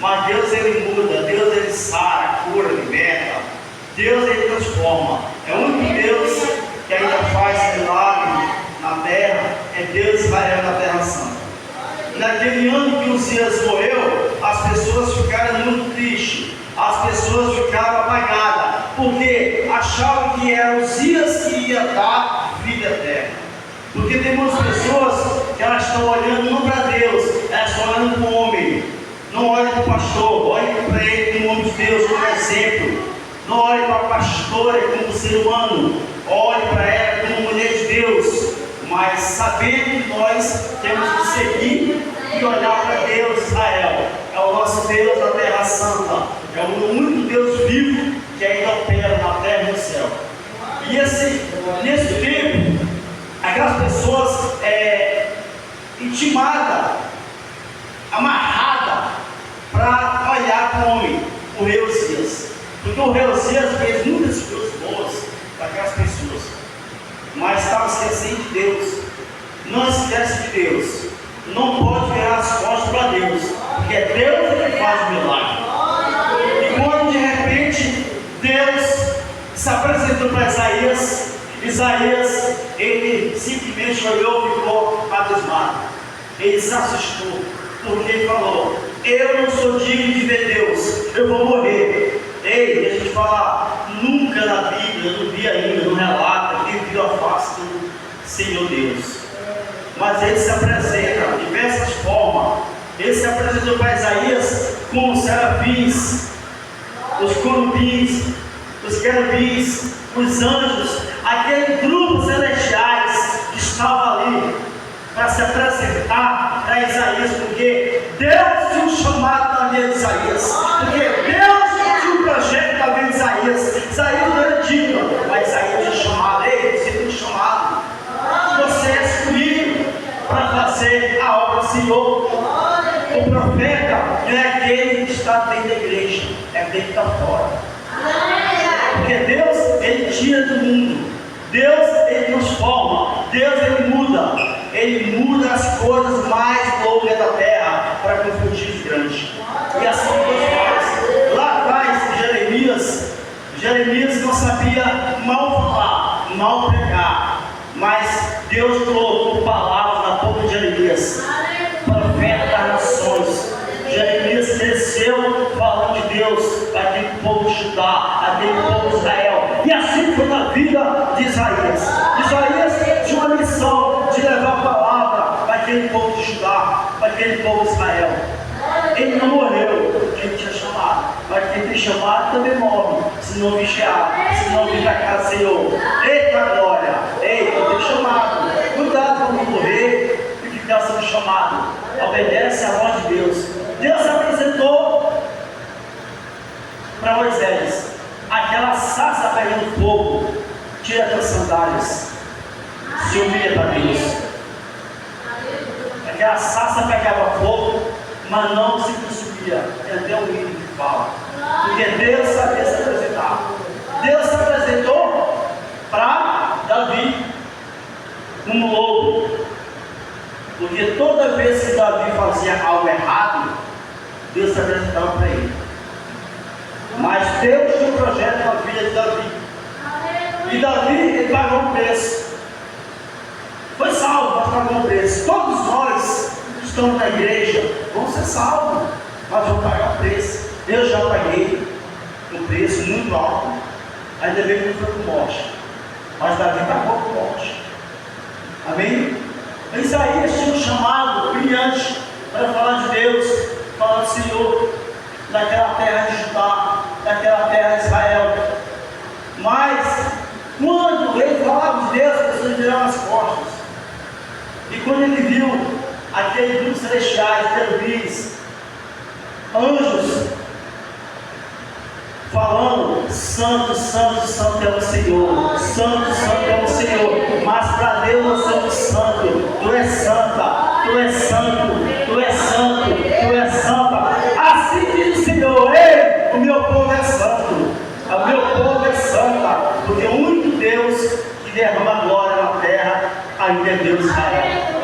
Mas Deus, Ele muda, Deus, Ele sara, cura, liberta. Deus, Ele transforma. É o único Deus que ainda faz milagre na terra, é Deus Israel na Terra Santa. Naquele ano que Uzias morreu, as pessoas ficaram muito tristes, as pessoas ficaram apagadas, porque achavam que era Uzias que ia dar vida eterna. Porque tem muitas pessoas que elas estão olhando não para Deus, elas estão olhando para o homem. Não olhe para o pastor, olhe para ele como homem de Deus, como exemplo. Não olhe para a pastora como ser humano, olhe para ela como mulher de Deus. Mas sabendo que nós temos que seguir e olhar para Deus, Israel. É o nosso Deus da Terra Santa. É o único Deus vivo que ainda opera na terra e no céu. E nesse tempo, aquelas pessoas intimadas, amarradas, para olhar para o homem, o rei Uzias. Porque o rei Uzias fez muitas coisas boas para aquelas pessoas, mas estava esquecendo de Deus. Não esquece de Deus. Não pode virar as costas para Deus, porque é Deus que faz o milagre. E quando de repente Deus se apresentou para Isaías, ele simplesmente olhou e ficou abismado. Ele se assustou, porque ele falou: eu não sou digno de ver Deus, eu vou morrer. Ei, a gente fala, nunca na Bíblia, eu não vi ainda, não relata, que viu a face do Senhor Deus. Mas ele se apresenta de diversas formas. Ele se apresentou para Isaías com os serafins, os corubins, os querubins, os anjos, aqueles grupos celestiais que estavam ali para se apresentar para Isaías, porque Deus tinha um chamado na vida de Isaías, porque Deus tinha um projeto na vida de Isaías. Isaías não era digno, mas Isaías tinha chamado. Ei, você tem um chamado, você é escolhido para fazer a obra do Senhor. O profeta não é aquele que está dentro da igreja, é aquele que está fora. Porque Deus, Ele tira do mundo, Deus, Ele transforma, Deus, Ele muda as coisas mais loucas da terra para confundir os grandes. E assim Deus faz. Lá atrás, Jeremias não sabia mal falar, mal pregar, mas Deus colocou palavras na boca de Jeremias, profeta das nações. Jeremias cresceu falando de Deus, aquele povo de Judá, aquele povo de Israel. E assim foi na vida de Isaías. Isaías tinha uma missão de levar a palavra para aquele povo de Judá, para aquele povo de Israel. Ele não morreu porque ele tinha chamado, mas quem tem chamado também morre, se não vigiar, se não vir da casa do Senhor. Eita glória! Ei, eu tenho chamado. Cuidado para não morrer e ficar sendo chamado. Obedece à voz de Deus. Deus se apresentou para Moisés. Aquela sarça pegando fogo, tira as tuas sandálias, se humilha para Deus. Aquela sarça pegava fogo, mas não se consumia. É até o hino que fala, porque Deus sabia se apresentar. Deus se apresentou para Davi como lobo, porque toda vez que Davi fazia algo errado, Deus se apresentava para ele. Mas Deus tinha um projeto na vida de Davi, e Davi, ele pagou um preço. Foi salvo, mas pagou um preço. Todos nós que estamos na igreja vamos ser salvos, mas vamos pagar o preço. Eu já paguei um preço muito alto, ainda bem que não foi com morte, mas Davi pagou com morte. Amém? Isaías tinha um chamado brilhante para falar de Deus, falar do Senhor, daquela terra de Judá, daquela terra de Israel. Mas quando ele falava de Deus, as pessoas viravam as costas. E quando ele viu aqueles grupos celestiais, querubins, anjos, falando: Santo, Santo, Santo é o Senhor, Santo, Santo é o Senhor. Mas para Deus nós somos santo. Tu és santa, tu és santo, tu és santo, tu és santa. Assim diz o Senhor: ei, o meu povo é santo, o meu povo é santa, porque o único Deus que derrama glória na terra ainda é Deus Israel.